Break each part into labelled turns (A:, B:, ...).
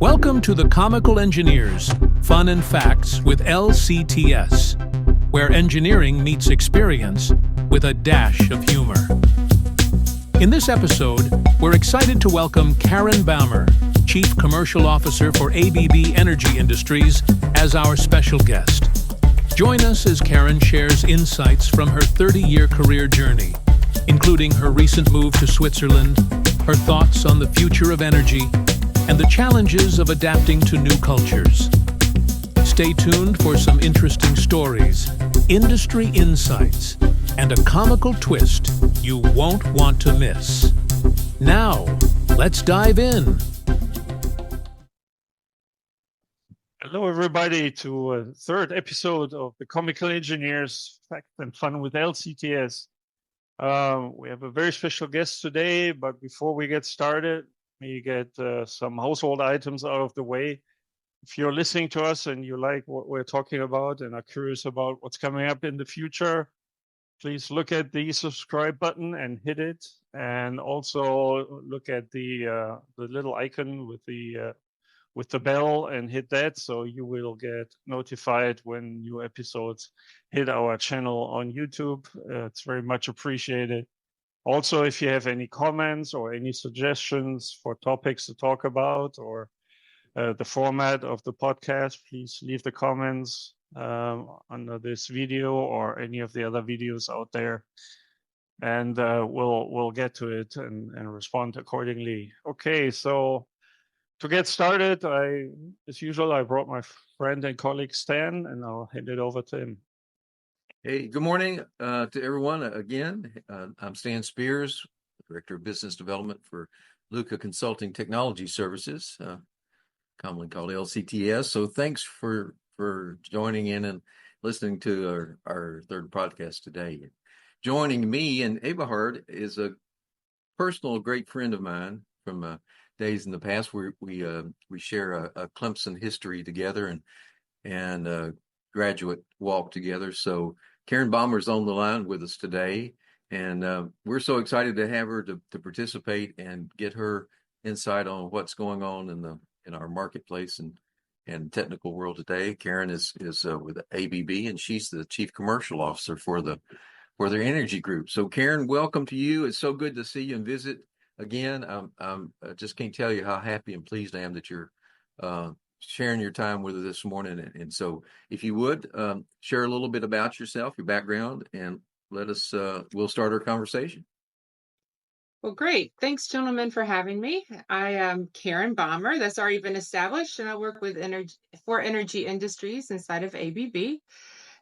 A: Welcome to the Comical Engineers, Fun and Facts with LCTS, where engineering meets experience with a dash of humor. In this episode, we're excited to welcome Karen Baumer, Chief Commercial Officer for ABB Energy Industries, as our special guest. Join us as Karen shares insights from her 30-year career journey, including her recent move to Switzerland, her thoughts on the future of energy, and the challenges of adapting to new cultures. Stay tuned for some interesting stories, industry insights, and a comical twist you won't want to miss. Now, let's dive in.
B: Hello, everybody, to a third episode of the Comical Engineers Fact and Fun with LCTS. We have a very special guest today, but before we get started, we get some household items out of the way. If you're listening to us and you like what we're talking about and are curious about what's coming up in the future, please look at the subscribe button and hit it, and also look at the little icon with the bell and hit that, so you will get notified when new episodes hit our channel on YouTube. It's very much appreciated. Also, if you have any comments or any suggestions for topics to talk about or the format of the podcast, please leave the comments under this video or any of the other videos out there, and we'll get to it and respond accordingly. Okay, so to get started, as usual, I brought my friend and colleague Stan, and I'll hand it over to him.
C: Hey, good morning to everyone. Again, I'm Stan Spears, Director of Business Development for Lucke Consulting Technology Services, commonly called LCTS. So thanks for joining in and listening to our third podcast today. Joining me and Eberhard is a personal great friend of mine from days in the past. We share a Clemson history together and graduate walk together. So Karen Baumer's on the line with us today, and we're so excited to have her to participate and get her insight on what's going on in our marketplace and technical world today. Karen is with ABB, and she's the Chief Commercial Officer for their energy group. So Karen, welcome to you. It's so good to see you and visit again. I just can't tell you how happy and pleased I am that you're sharing your time with us this morning. And so if you would share a little bit about yourself, your background, and let us, we'll start our conversation.
D: Well, great. Thanks, gentlemen, for having me. I am Karen Baumer. That's already been established, and I work with energy industries inside of ABB.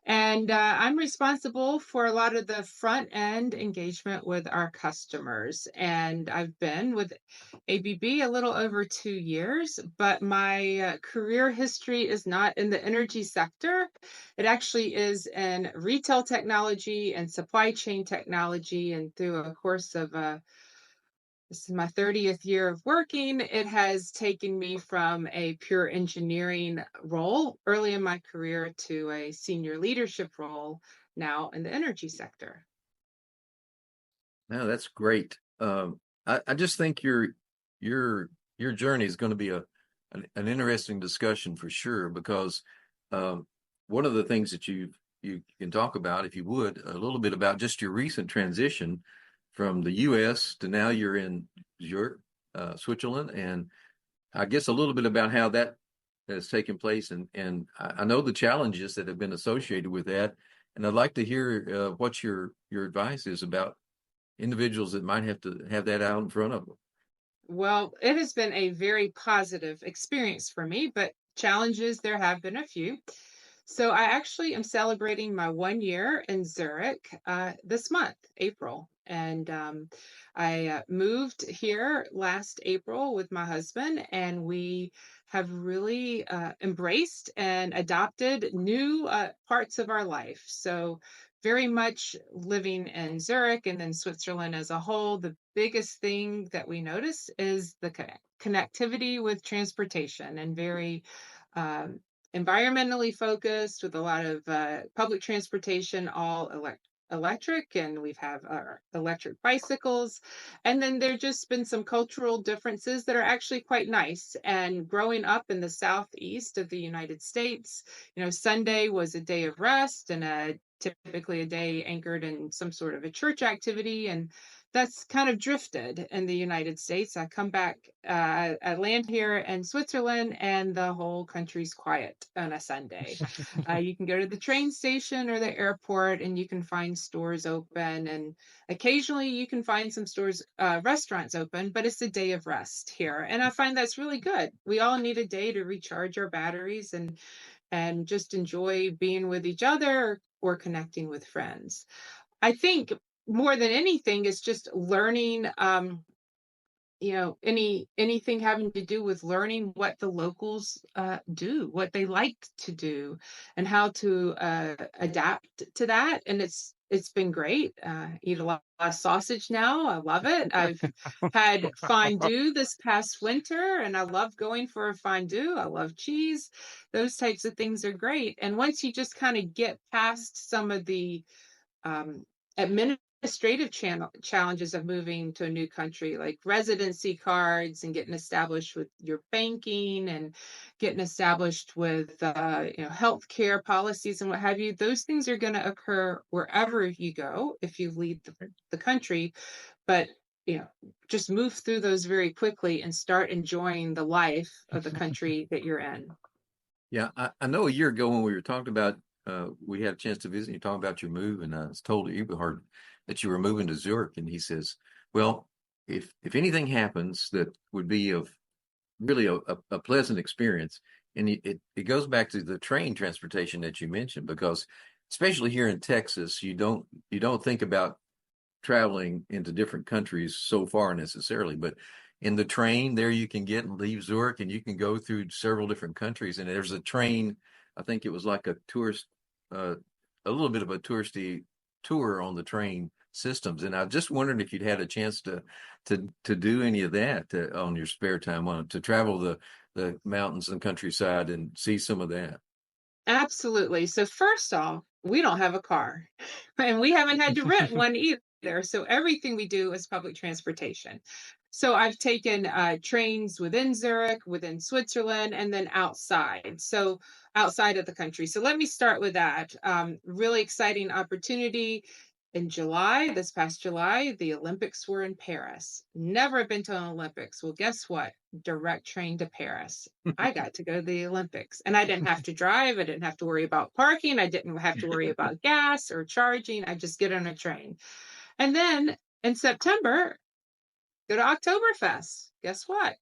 D: And I'm responsible for a lot of the front end engagement with our customers. And I've been with ABB a little over 2 years, but my career history is not in the energy sector. It actually is in retail technology and supply chain technology. And through a course of this is my 30th year of working. It has taken me from a pure engineering role early in my career to a senior leadership role now in the energy sector.
C: No, that's great. I just think your journey is going to be an interesting discussion for sure, because one of the things that you can talk about, if you would, a little bit about just your recent transition from the U.S. to now you're in Zurich, Switzerland, and I guess a little bit about how that has taken place, and I know the challenges that have been associated with that, and I'd like to hear what your advice is about individuals that might have to have that out in front of them.
D: Well, it has been a very positive experience for me, but challenges, there have been a few. So I actually am celebrating my 1 year in Zurich this month, April. And I moved here last April with my husband, and we have really embraced and adopted new parts of our life. So very much living in Zurich and then Switzerland as a whole, the biggest thing that we notice is the connectivity with transportation, and very environmentally focused with a lot of public transportation, all electric, and we've have our electric bicycles. And then there's just been some cultural differences that are actually quite nice. And growing up in the southeast of the United States, Sunday was a day of rest and typically a day anchored in some sort of a church activity. And that's kind of drifted in the United States. I come back, I land here in Switzerland, and the whole country's quiet on a Sunday. You can go to the train station or the airport, and you can find stores open, and occasionally you can find some restaurants open, but it's a day of rest here. And I find that's really good. We all need a day to recharge our batteries and just enjoy being with each other or connecting with friends. I think more than anything is just learning, anything having to do with learning what the locals do, what they like to do, and how to adapt to that. And it's been great. Eat a lot of sausage now. I love it. I've had fondue this past winter, and I love going for a fondue. I love cheese. Those types of things are great. And once you just kind of get past some of the administrative challenges of moving to a new country, like residency cards and getting established with your banking and getting established with healthcare policies and what have you, those things are going to occur wherever you go if you leave the country. But just move through those very quickly and start enjoying the life of the country that you're in.
C: Yeah, I know a year ago when we were talking about, we had a chance to visit, you talking about your move, and I was told Eberhard that you were moving to Zurich, and he says, well, if anything happens that would be of really a pleasant experience, and it goes back to the train transportation that you mentioned, because especially here in Texas, you don't think about traveling into different countries so far necessarily, but in the train there you can get and leave Zurich, and you can go through several different countries. And there's a train, I think it was like a tourist, a little bit of a touristy tour on the train systems. And I just wondered if you'd had a chance to do any of that on your spare time, to travel the mountains and countryside and see some of that.
D: Absolutely. So first off, we don't have a car, and we haven't had to rent one either. So everything we do is public transportation. So I've taken trains within Zurich, within Switzerland, and then outside. So outside of the country. So let me start with that. Really exciting opportunity. In July, this past July, the Olympics were in Paris. Never been to an Olympics. Well, guess what? Direct train to Paris. I got to go to the Olympics, and I didn't have to drive. I didn't have to worry about parking. I didn't have to worry about gas or charging. I just get on a train. And then in September, go to Oktoberfest. Guess what?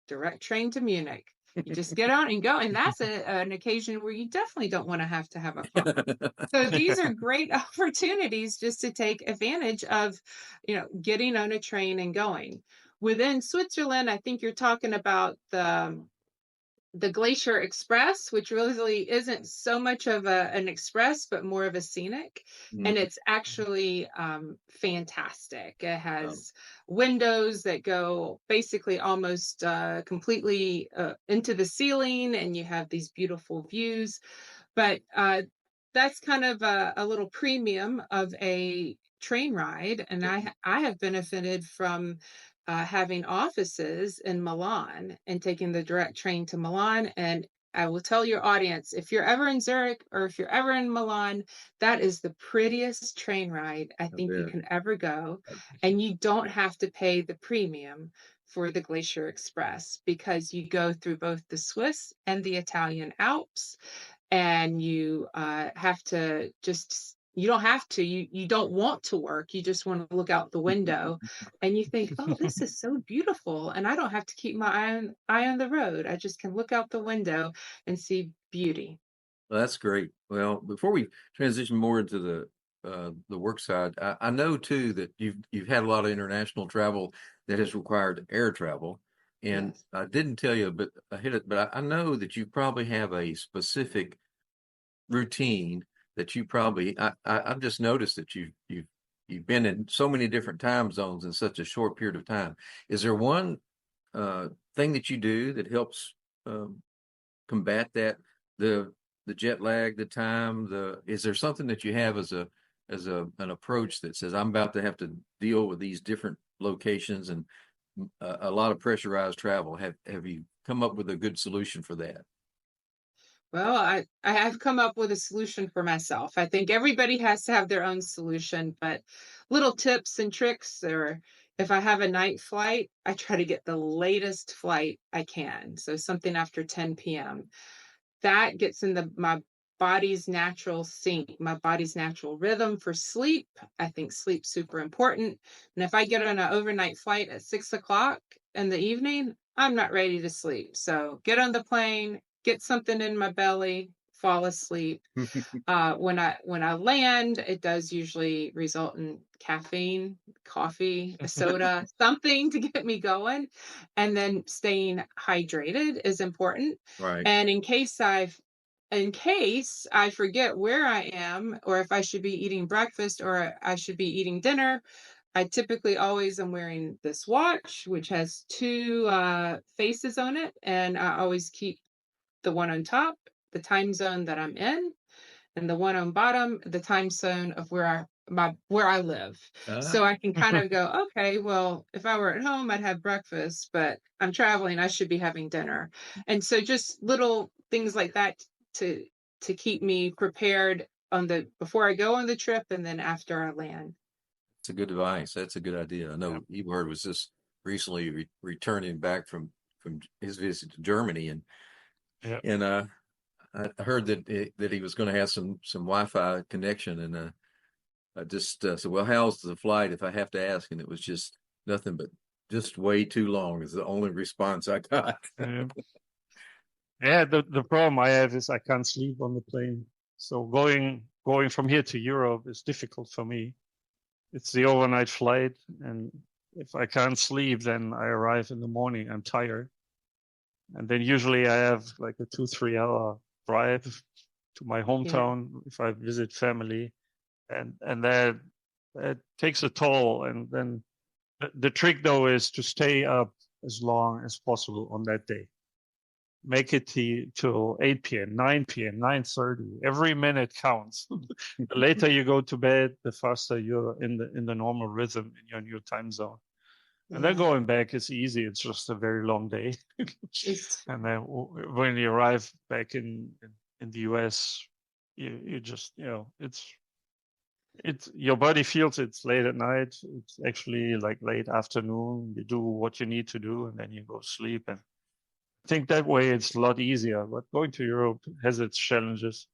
D: Direct train to Munich. You just get on and go. And that's an occasion where you definitely don't want to have a car. So these are great opportunities just to take advantage of, getting on a train and going. Within Switzerland, I think you're talking about the Glacier Express, which really isn't so much of an express, but more of a scenic. And it's actually fantastic. It has windows that go basically almost completely into the ceiling, and you have these beautiful views. But that's kind of a little premium of a train ride. And I have benefited from having offices in Milan and taking the direct train to Milan. And I will tell your audience, if you're ever in Zurich or if you're ever in Milan, that is the prettiest train ride I think you can ever go. And you don't have to pay the premium for the Glacier Express, because you go through both the Swiss and the Italian Alps, and you have to you don't have to, you don't want to work. You just want to look out the window and you think, oh, this is so beautiful. And I don't have to keep my eye on the road. I just can look out the window and see beauty.
C: Well, that's great. Well, before we transition more into the work side, I know too that you've had a lot of international travel that has required air travel. And yes. I didn't tell you, but I hit it, but I know that you probably have a specific routine that you probably, I've just noticed that you've been in so many different time zones in such a short period of time. Is there one thing that you do that helps combat that, the jet lag, the time, is there something that you have as a an approach that says I'm about to have to deal with these different locations and a lot of pressurized travel. Have you come up with a good solution for that?
D: Well, I have come up with a solution for myself. I think everybody has to have their own solution, but little tips and tricks, or if I have a night flight, I try to get the latest flight I can. So something after 10 p.m. That gets in my body's natural sync, my body's natural rhythm for sleep. I think sleep's super important. And if I get on an overnight flight at 6 o'clock in the evening, I'm not ready to sleep. So get on the plane, get something in my belly, fall asleep. When I land, it does usually result in caffeine, coffee, a soda, something to get me going. And then staying hydrated is important.
C: Right.
D: And in case I forget where I am, or if I should be eating breakfast or I should be eating dinner, I typically always am wearing this watch, which has two faces on it. And I always keep the one on top, the time zone that I'm in, and the one on bottom, the time zone of where I live. So I can kind of go, okay, well, if I were at home, I'd have breakfast, but I'm traveling, I should be having dinner. And so just little things like that to keep me prepared before I go on the trip and then after I land.
C: It's a good advice. That's a good idea. I know Eberhard was just recently returning back from his visit to Germany, and I heard that he was going to have some Wi-Fi connection, and I just said, "Well, how's the flight?" If I have to ask, and it was just nothing but just way too long. Is the only response I got.
B: Yeah, the problem I have is I can't sleep on the plane. So going from here to Europe is difficult for me. It's the overnight flight, and if I can't sleep, then I arrive in the morning, I'm tired. And then usually I have like a 2-3 hour drive to my hometown if I visit family. And that takes a toll. And then the trick though is to stay up as long as possible on that day. Make it till 8 p.m., 9 p.m., 9:30. Every minute counts. The later you go to bed, the faster you're in the normal rhythm in your new time zone. And then going back is easy. It's just a very long day. And then when you arrive back in the US, you just, it's your body feels it's late at night. It's actually like late afternoon. You do what you need to do, and then you go sleep. And I think that way it's a lot easier. But going to Europe has its challenges,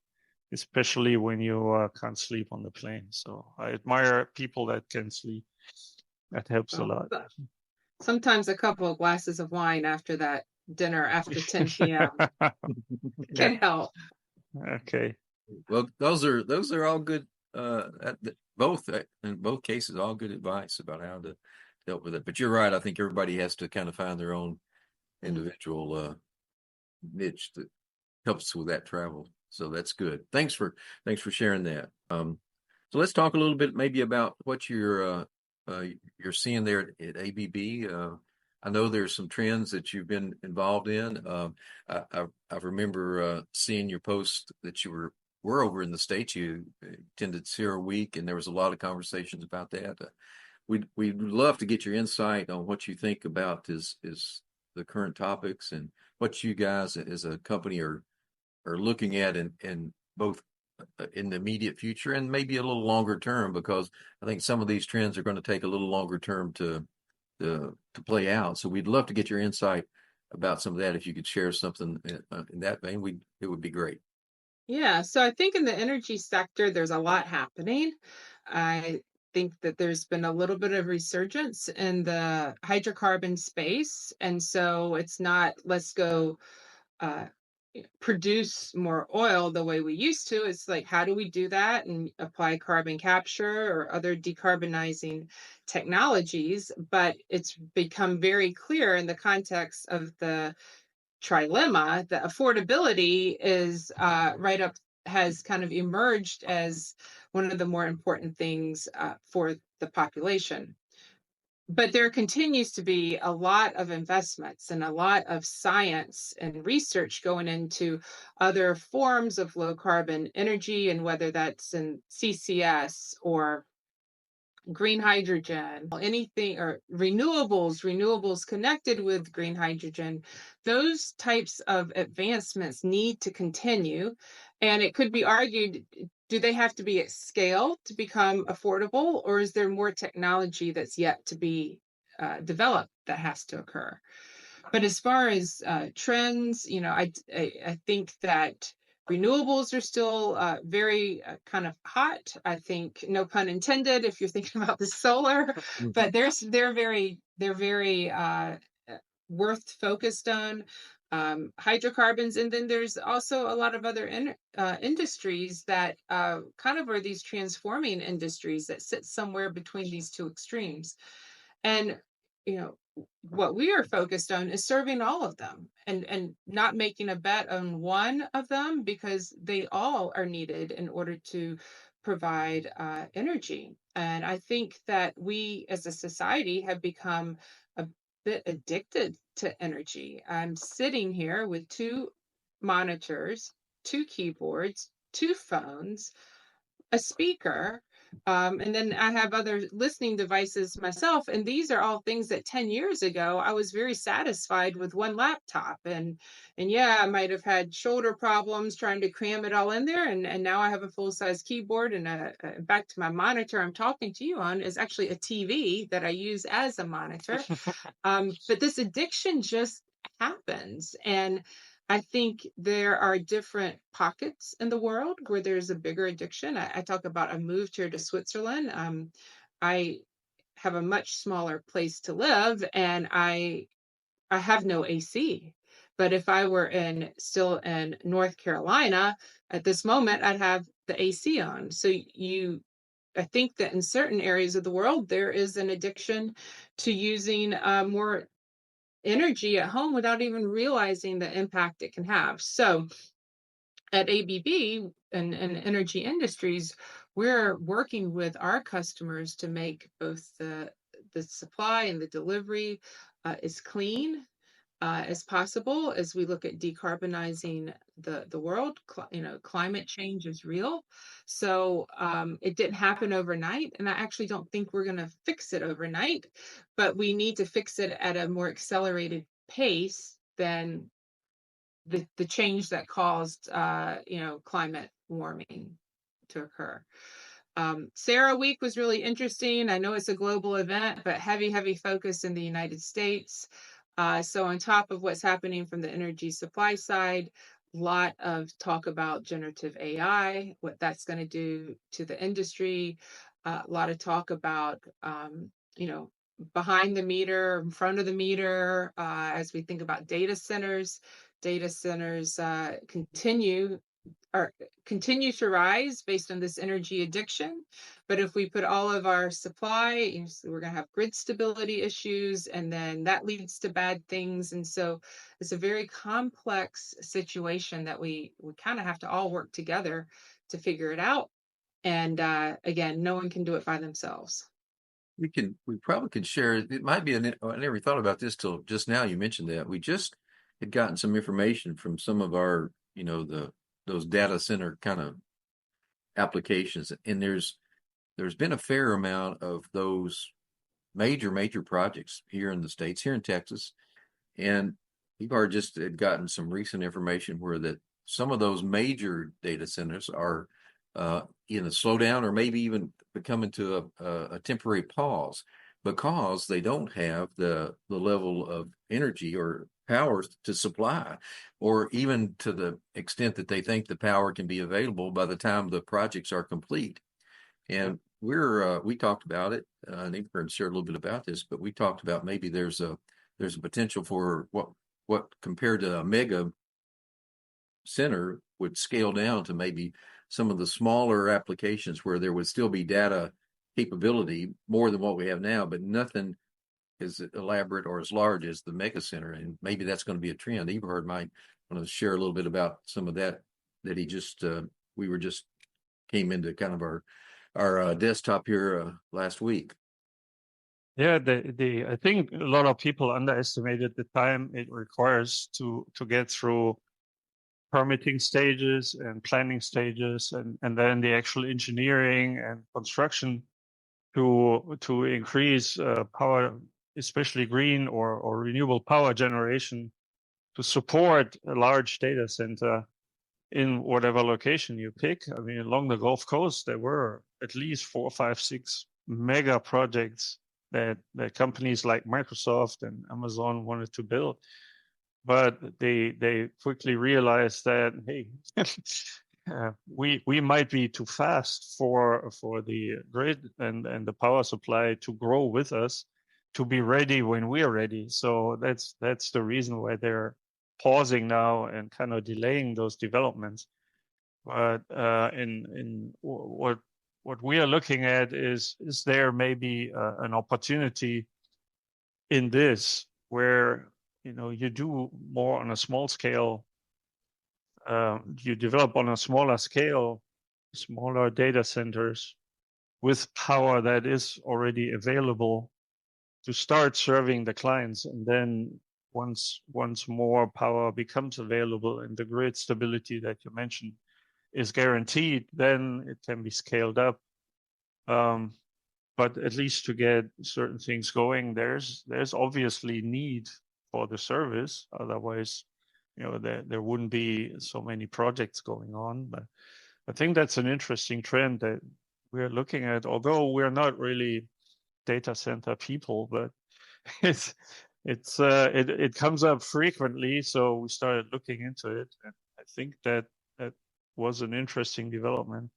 B: especially when you can't sleep on the plane. So I admire people that can sleep. That helps a lot.
D: Sometimes a couple of glasses of wine after that dinner after 10 p.m. can help.
B: Okay.
C: Well, those are all good. In both cases, all good advice about how to help with it. But you're right. I think everybody has to kind of find their own individual niche that helps with that travel. So that's good. Thanks for sharing that. So let's talk a little bit maybe about what you're seeing there at ABB. I know there's some trends that you've been involved in. I remember seeing your post that you were over in the States. You attended Sierra Week, and there was a lot of conversations about that. We'd love to get your insight on what you think about is the current topics and what you guys as a company are looking at in both in the immediate future and maybe a little longer term, because I think some of these trends are going to take a little longer term to play out. So we'd love to get your insight about some of that. If you could share something in that vein, it would be great.
D: Yeah, so I think in the energy sector, there's a lot happening. I think that there's been a little bit of resurgence in the hydrocarbon space. And so it's not, let's go produce more oil the way we used to. It's like, how do we do that and apply carbon capture or other decarbonizing technologies? But it's become very clear in the context of the trilemma that affordability is has kind of emerged as one of the more important things for the population. but there continues to be a lot of investments and a lot of science and research going into other forms of low carbon energy, and whether that's in CCS or green hydrogen, anything, or renewables connected with green hydrogen. Those types of advancements need to continue. And it could be argued, do they have to be at scale to become affordable, or is there more technology that's yet to be developed that has to occur? But as far as trends, I think that renewables are still very kind of hot. I think, no pun intended, if you're thinking about the solar, but they're very worth focused on. Hydrocarbons, and then there's also a lot of other industries that kind of are these transforming industries that sit somewhere between these two extremes. And you know what we are focused on is serving all of them, and not making a bet on one of them, because they all are needed in order to provide energy. And I think that we as a society have become a bit addicted to energy. I'm sitting here with two monitors, two keyboards, two phones, a speaker, and then I have other listening devices myself. And these are all things that 10 years ago, I was very satisfied with one laptop. And yeah, I might have had shoulder problems trying to cram it all in there. And now I have a full-size keyboard. And in fact, my monitor I'm talking to you on is actually a TV that I use as a monitor. But this addiction just happens. And I think there are different pockets in the world where there's a bigger addiction. I talk about, I moved here to Switzerland. I have a much smaller place to live, and I have no AC. But if I were still in North Carolina at this moment, I'd have the AC on. So I think that in certain areas of the world, there is an addiction to using more energy at home without even realizing the impact it can have. So at ABB and Energy Industries, we're working with our customers to make both the supply and the delivery as clean as possible, as we look at decarbonizing the world. Climate change is real. So it didn't happen overnight, and I actually don't think we're going to fix it overnight, but we need to fix it at a more accelerated pace than the change that caused climate warming to occur. Sarah Week was really interesting. I know it's a global event, but heavy focus in the United States. So on top of what's happening from the energy supply side, a lot of talk about generative AI, what that's going to do to the industry. A lot of talk about, behind the meter, in front of the meter, as we think about data centers. Data centers continue to rise based on this energy addiction. But if we put all of our supply, we're going to have grid stability issues, and then that leads to bad things. And so it's a very complex situation that we kind of have to all work together to figure it out. And again, no one can do it by themselves.
C: We probably could share. It might be I never thought about this till just now. You mentioned that we just had gotten some information from some of our, those data center kind of applications, and there's been a fair amount of those major projects here in the States, here in Texas, and Eberhard just had gotten some recent information where that some of those major data centers are in a slowdown, or maybe even coming to a temporary pause, because they don't have the level of energy or power to supply, or even to the extent that they think the power can be available by the time the projects are complete. And we talked about it, and Eberhard shared a little bit about this, but we talked about maybe there's a potential for what compared to a mega center would scale down to maybe some of the smaller applications where there would still be data capability more than what we have now, but nothing as elaborate or as large as the mega center. And maybe that's going to be a trend. Eberhard might want to share a little bit about some of that he just came into kind of our desktop here last week.
B: Yeah, I think a lot of people underestimated the time it requires to get through permitting stages and planning stages, and then the actual engineering and construction to increase power, especially green or renewable power generation, to support a large data center in whatever location you pick. I mean, along the Gulf Coast, there were at least 4, 5, 6 mega projects that companies like Microsoft and Amazon wanted to build. But they quickly realized that, hey, we might be too fast for the grid and the power supply to grow with us to be ready when we are ready. So that's the reason why they're pausing now and kind of delaying those developments. But in what we are looking at is there maybe an opportunity in this where you do more on a small scale, you develop on a smaller scale, smaller data centers with power that is already available to start serving the clients. And then once more power becomes available and the grid stability that you mentioned is guaranteed, then it can be scaled up. But at least to get certain things going, there's obviously need for the service. Otherwise, there wouldn't be so many projects going on. But I think that's an interesting trend that we're looking at, although we're not really data center people, but it comes up frequently. So we started looking into it, and I think that was an interesting development.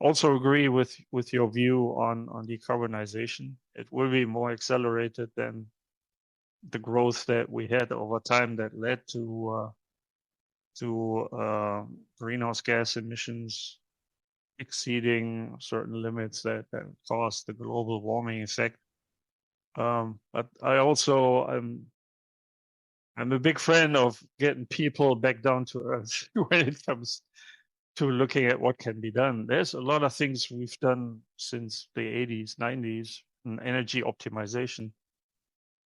B: Also agree with your view on decarbonization. It will be more accelerated than the growth that we had over time that led to greenhouse gas emissions exceeding certain limits that caused the global warming effect. But I also I'm a big fan of getting people back down to earth when it comes to looking at what can be done. There's a lot of things we've done since the 80s, 90s in energy optimization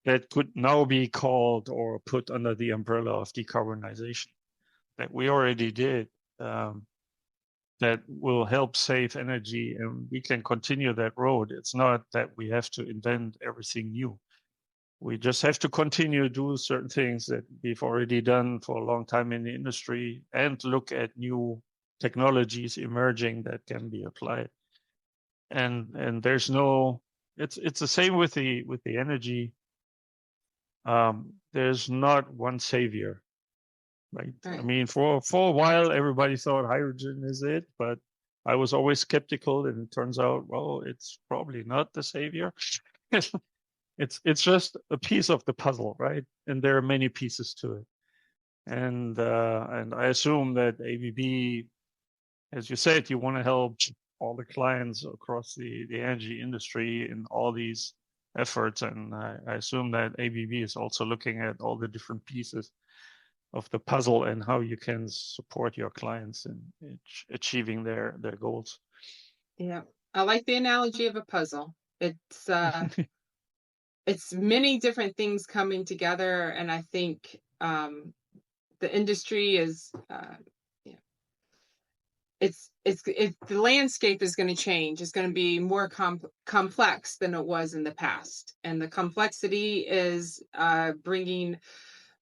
B: that could now be called or put under the umbrella of decarbonization that we already did, that will help save energy, and we can continue that road. It's not that we have to invent everything new. We just have to continue to do certain things that we've already done for a long time in the industry and look at new technologies emerging that can be applied. And there's no, it's the same with the energy. There's not one savior, right? I mean, for a while, everybody thought hydrogen is it, but I was always skeptical, and it turns out, well, it's probably not the savior. It's just a piece of the puzzle, right? And there are many pieces to it. And I assume that ABB, as you said, you want to help all the clients across the energy industry in all these efforts. And I assume that ABB is also looking at all the different pieces of the puzzle and how you can support your clients in achieving their goals.
D: Yeah, I like the analogy of a puzzle. It's it's many different things coming together, and I think the industry is the landscape is going to change. It's going to be more complex than it was in the past, and the complexity is bringing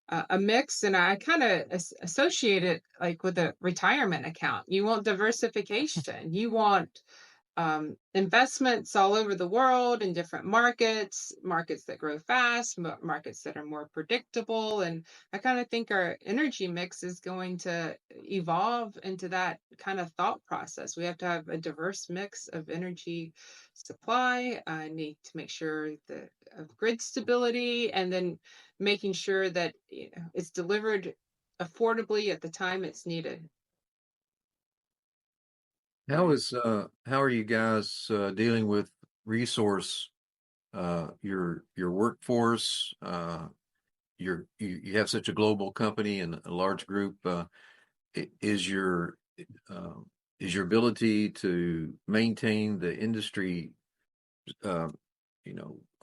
D: a mix. And I kind of associate it like with a retirement account. You want diversification. You want investments all over the world in different markets that grow fast, markets that are more predictable. And I kind of think our energy mix is going to evolve into that kind of thought process. We have to have a diverse mix of energy supply. I need to make sure that of grid stability, and then making sure that it's delivered affordably at the time it's needed.
C: How are you guys dealing with resource your workforce? You have such a global company and a large group. Is your ability to maintain the industry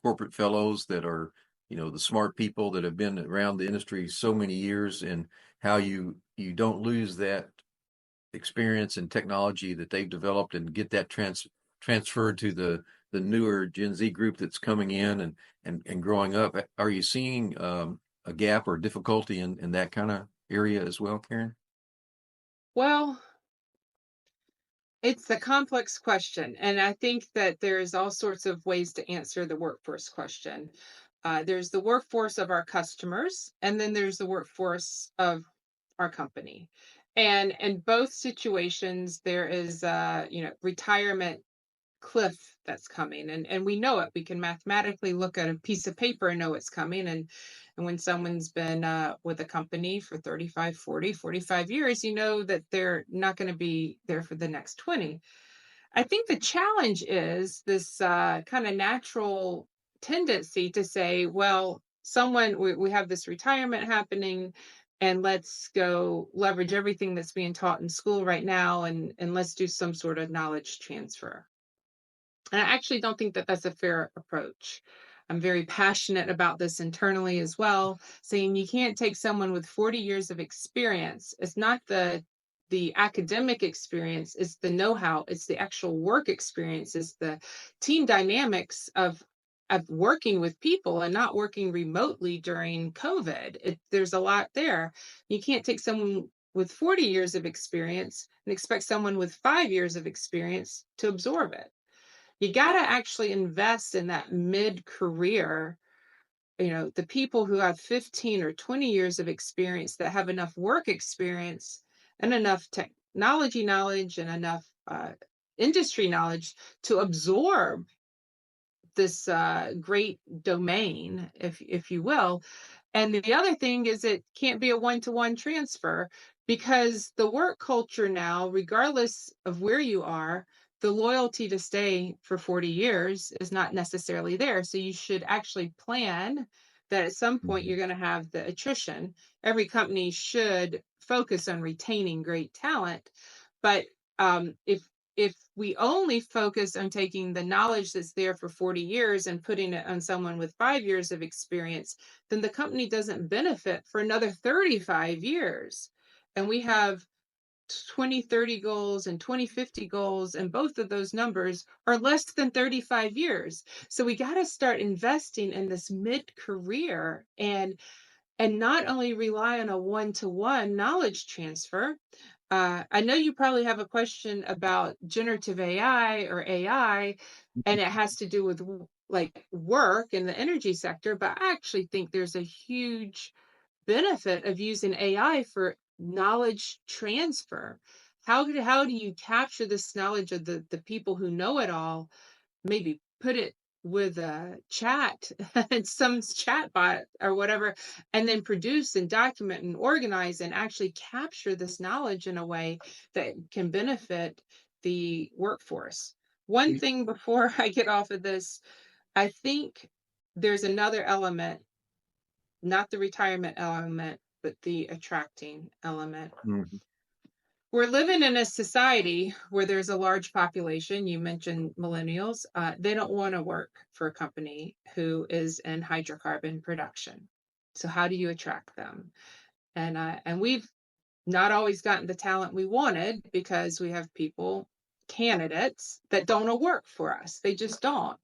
C: corporate fellows that are, the smart people that have been around the industry so many years, and how you don't lose that experience and technology that they've developed and get that transferred to the newer Gen Z group that's coming in and growing up. Are you seeing a gap or difficulty in that kind of area as well, Karen?
D: Well, it's a complex question, and I think that there's all sorts of ways to answer the workforce question. There's the workforce of our customers, and then there's the workforce of our company. And in both situations, there is, retirement cliff that's coming, and we know it. We can mathematically look at a piece of paper and know it's coming. And when someone's been with a company for 35, 40, 45 years, you know that they're not going to be there for the next 20. I think the challenge is this kind of natural tendency to say, well, we have this retirement happening, and let's go leverage everything that's being taught in school right now, and let's do some sort of knowledge transfer. And I actually don't think that that's a fair approach. I'm very passionate about this internally as well, saying you can't take someone with 40 years of experience. It's not the academic experience, it's the know-how, it's the actual work experience, it's the team dynamics of working with people and not working remotely during COVID. There's a lot there. You can't take someone with 40 years of experience and expect someone with 5 years of experience to absorb it. You got to actually invest in that mid-career, the people who have 15 or 20 years of experience, that have enough work experience and enough technology knowledge and enough industry knowledge to absorb this great domain, if you will. And the other thing is, it can't be a one-to-one transfer, because the work culture now, regardless of where you are, the loyalty to stay for 40 years is not necessarily there. So you should actually plan that at some point you're going to have the attrition. Every company should focus on retaining great talent. But if we only focus on taking the knowledge that's there for 40 years and putting it on someone with 5 years of experience, then the company doesn't benefit for another 35 years. And we have 2030 goals and 2050 goals, and both of those numbers are less than 35 years. So we got to start investing in this mid-career, and not only rely on a one-to-one knowledge transfer. I know you probably have a question about generative AI or AI, and it has to do with like work in the energy sector, but I actually think there's a huge benefit of using AI for knowledge transfer. How do you capture this knowledge of the people who know it all, maybe put it with a chat and some chat bot or whatever, and then produce and document and organize and actually capture this knowledge in a way that can benefit the workforce. One thing before I get off of this, I think there's another element, not the retirement element, but the attracting element.
C: Mm-hmm.
D: We're living in a society where there's a large population. You mentioned millennials. They don't want to work for a company who is in hydrocarbon production. So how do you attract them? And we've not always gotten the talent we wanted, because we have candidates that don't want to work for us. They just don't.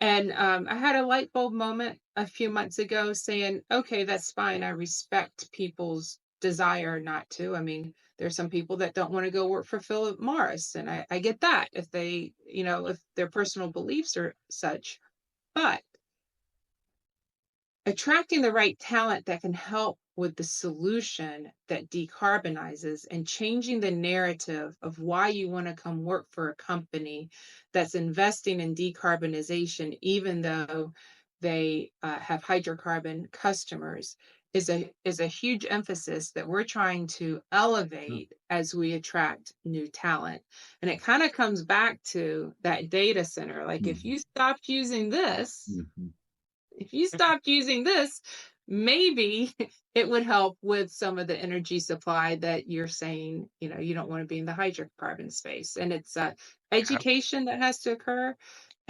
D: And I had a light bulb moment a few months ago saying, okay, that's fine. I respect people's desire not to. I mean, there's some people that don't want to go work for Philip Morris, and I get that if they, if their personal beliefs are such. But attracting the right talent that can help with the solution that decarbonizes, and changing the narrative of why you want to come work for a company that's investing in decarbonization, even though they have hydrocarbon customers, is a huge emphasis that we're trying to elevate as we attract new talent. And it kind of comes back to that data center. Like, if you stopped using this, maybe it would help with some of the energy supply that you're saying, you don't want to be in the hydrocarbon space. And it's education that has to occur.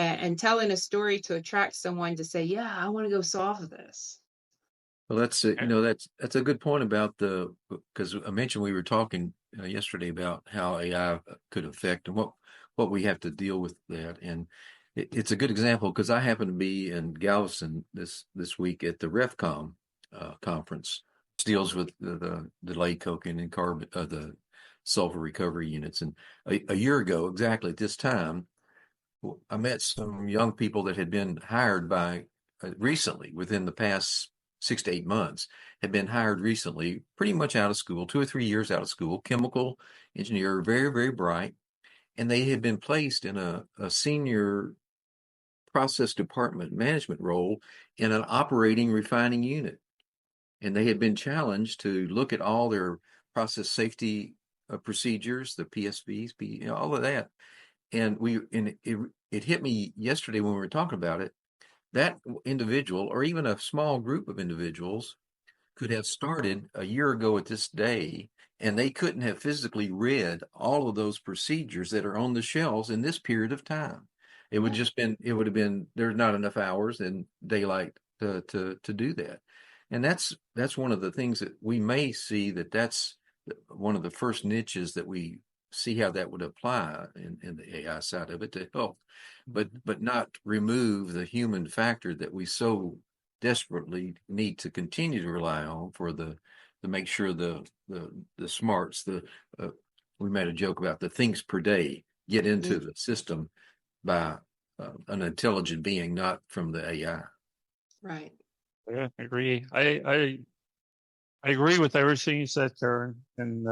D: and telling a story to attract someone to say, yeah, I want to go solve this.
C: Well, that's that's a good point about because I mentioned we were talking yesterday about how AI could affect and what we have to deal with that, and it's a good example because I happen to be in Galveston this week at the REFCOM conference, which deals with the delayed coking and carbon the sulfur recovery units, and a year ago exactly at this time, I met some young people that had been hired by recently within the past 6 to 8 months, had been hired recently, pretty much out of school, 2 or 3 years out of school, chemical engineer, very, very bright. And they had been placed in a senior process department management role in an operating refining unit. And they had been challenged to look at all their process safety procedures, the PSVs, all of that. And it hit me yesterday when we were talking about it. That individual, or even a small group of individuals, could have started a year ago at this day, and they couldn't have physically read all of those procedures that are on the shelves in this period of time. It would have been there's not enough hours in daylight to do that. And that's one of the things that we may see that's one of the first niches that we see how that would apply in the AI side of it to help, but not remove the human factor that we so desperately need to continue to rely on to make sure the smarts, we made a joke about the things per day get into the system by an intelligent being, not from the AI.
D: Right.
B: Yeah, I agree. I agree with everything you said, Karen, and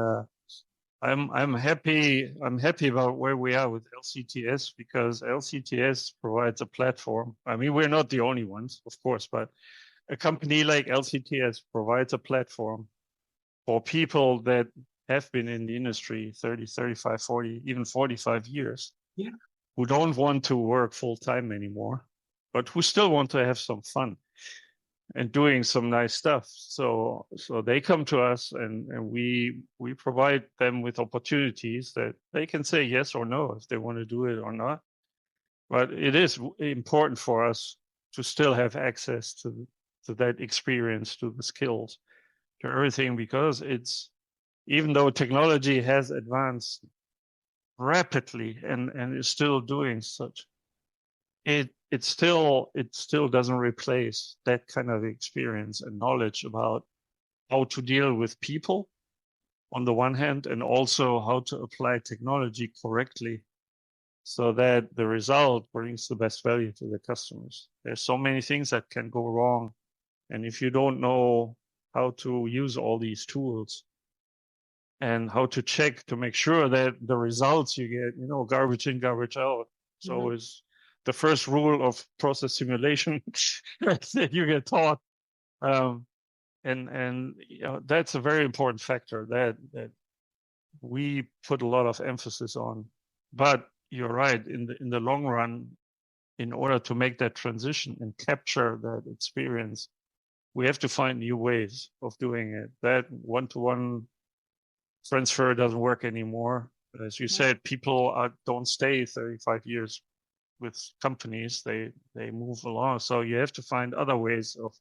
B: I'm happy about where we are with LCTS because LCTS provides a platform. I mean, we're not the only ones, of course, but a company like LCTS provides a platform for people that have been in the industry 30, 35, 40, even 45 years, who don't want to work full time anymore, but who still want to have some fun and doing some nice stuff. So they come to us and we provide them with opportunities that they can say yes or no if they want to do it or not. But it is important for us to still have access to that experience, to the skills, to everything, because even though technology has advanced rapidly and is still doing such, it still doesn't replace that kind of experience and knowledge about how to deal with people on the one hand, and also how to apply technology correctly so that the result brings the best value to the customers. There's so many things that can go wrong. And if you don't know how to use all these tools and how to check to make sure that the results you get, garbage in, garbage out. So is the first rule of process simulation that you get taught. And that's a very important factor that we put a lot of emphasis on. But you're right, in the long run, in order to make that transition and capture that experience, we have to find new ways of doing it. That one-to-one transfer doesn't work anymore. As you said, people don't stay 35 years with companies, they move along. So you have to find other ways of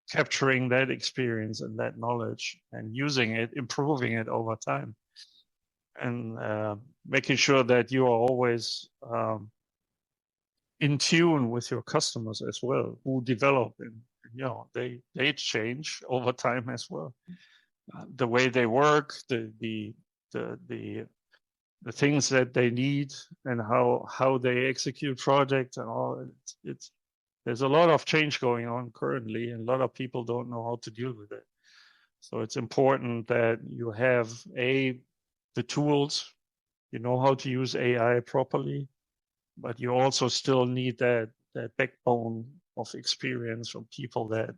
B: capturing that experience and that knowledge and using it, improving it over time, and making sure that you are always in tune with your customers as well, who develop and they change over time as well. The way they work, the things that they need, and how they execute projects and all. There's a lot of change going on currently, and a lot of people don't know how to deal with it. So it's important that you have the tools, you know how to use AI properly, but you also still need that backbone of experience from people that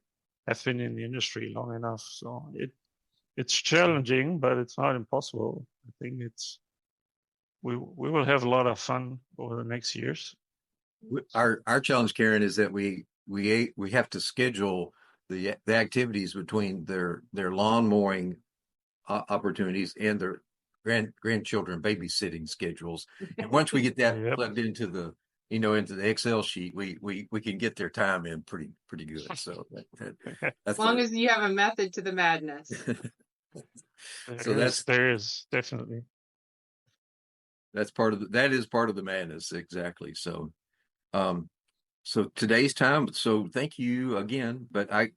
B: have been in the industry long enough. So it's challenging, but it's not impossible. I think we will have a lot of fun over the next years.
C: Our challenge, Karen, is that we have to schedule the activities between their lawn mowing opportunities and their grandchildren babysitting schedules. And once we get that plugged into into the Excel sheet, we can get their time in pretty good. So
D: As
C: that's
D: long as you have a method to the madness.
C: So
B: there is definitely.
C: That is part of the madness, exactly. So so today's time, so thank you again, but I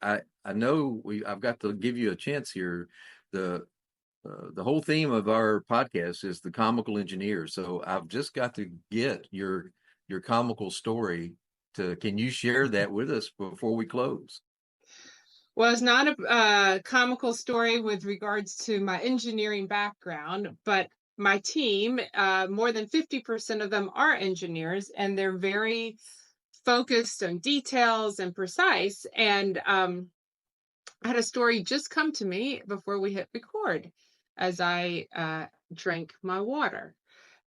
C: know I've got to give you a chance here. The whole theme of our podcast is the comical engineer. So I've just got to get your comical story. Can you share that with us before we close?
D: Well, it's not a comical story with regards to my engineering background, but my team, more than 50% of them are engineers, and they're very focused on details and precise. And I had a story just come to me before we hit record as I drank my water.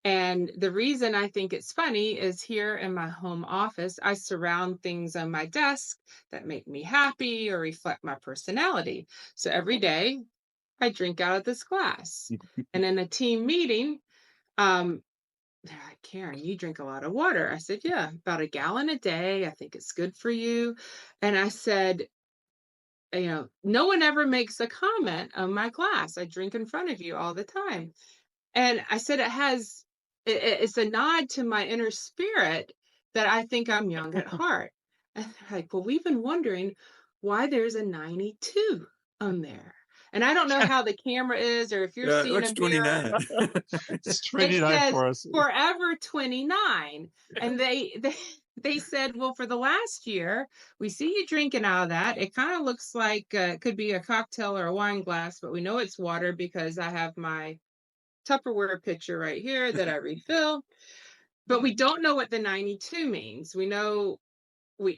D: And the reason I think it's funny is here in my home office, I surround things on my desk that make me happy or reflect my personality. So every day I drink out of this glass. And in a team meeting, they're like, Karen, you drink a lot of water. I said, yeah, about a gallon a day. I think it's good for you. And I said, no one ever makes a comment on my glass. I drink in front of you all the time. And I said, it's a nod to my inner spirit that I think I'm young at heart. And they're like, well, we've been wondering why there's a 92 on there. And I don't know how the camera is, or if you're seeing a
C: 29.
B: It's 29
D: it says
B: for us.
D: Forever 29. And they said, well, for the last year, we see you drinking out of that. It kind of looks like it could be a cocktail or a wine glass, but we know it's water because I have my Tupperware pitcher right here that I refill. But we don't know what the 92 means. We know we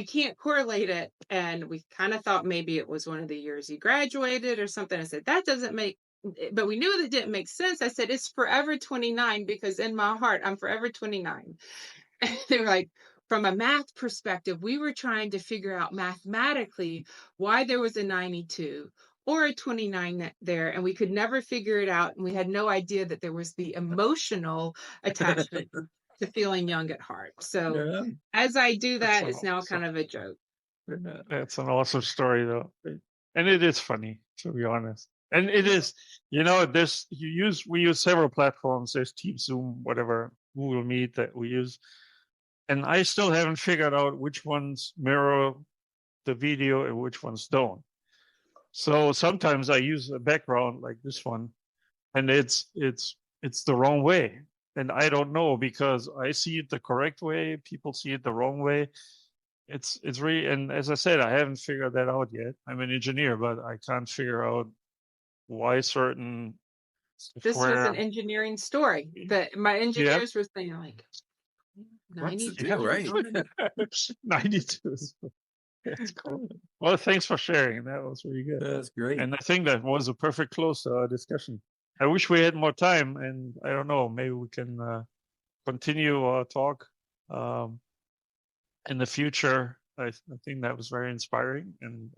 D: can't correlate it. And we kind of thought maybe it was one of the years he graduated or something. I said, that doesn't make, but we knew that didn't make sense. I said, it's forever 29 because in my heart, I'm forever 29. And they were like, from a math perspective, we were trying to figure out mathematically why there was a 92 or a 29 there, and we could never figure it out. And we had no idea that there was the emotional attachment to feeling young at heart. So as I do that, it's now kind of a joke.
B: That's an awesome story, though, and it is funny, to be honest. And it is, we use several platforms. There's Teams, Zoom, whatever, Google Meet that we use, and I still haven't figured out which ones mirror the video and which ones don't. So sometimes I use a background like this one, and it's the wrong way. And I don't know because I see it the correct way. People see it the wrong way. It's really, and as I said, I haven't figured that out yet. I'm an engineer, but I can't figure out why certain.
D: This was an engineering story that my engineers were saying, like, 92,
C: yeah, right?
B: 92. That's cool. Well, thanks for sharing. That was really good.
C: That's great.
B: And I think that was a perfect close to our discussion. I wish we had more time, and I don't know, maybe we can continue our talk in the future. I think that was very inspiring, and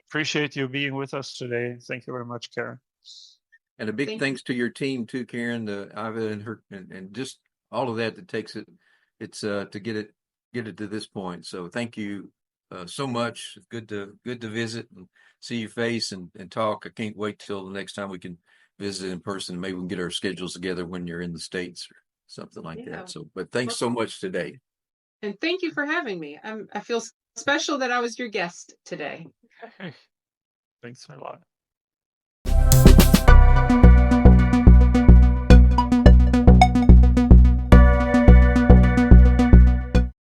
B: appreciate you being with us today. Thank you very much, Karen.
C: And a big thanks to your team too, Karen, Iva and her, and just all of that takes it. It's to get it to this point. So thank you so much. It's good to visit and see your face and talk. I can't wait till the next time we can visit in person. Maybe we can get our schedules together when you're in the States or something like that. So, but thanks so much today.
D: And thank you for having me. I feel special that I was your guest today.
B: Thanks a lot.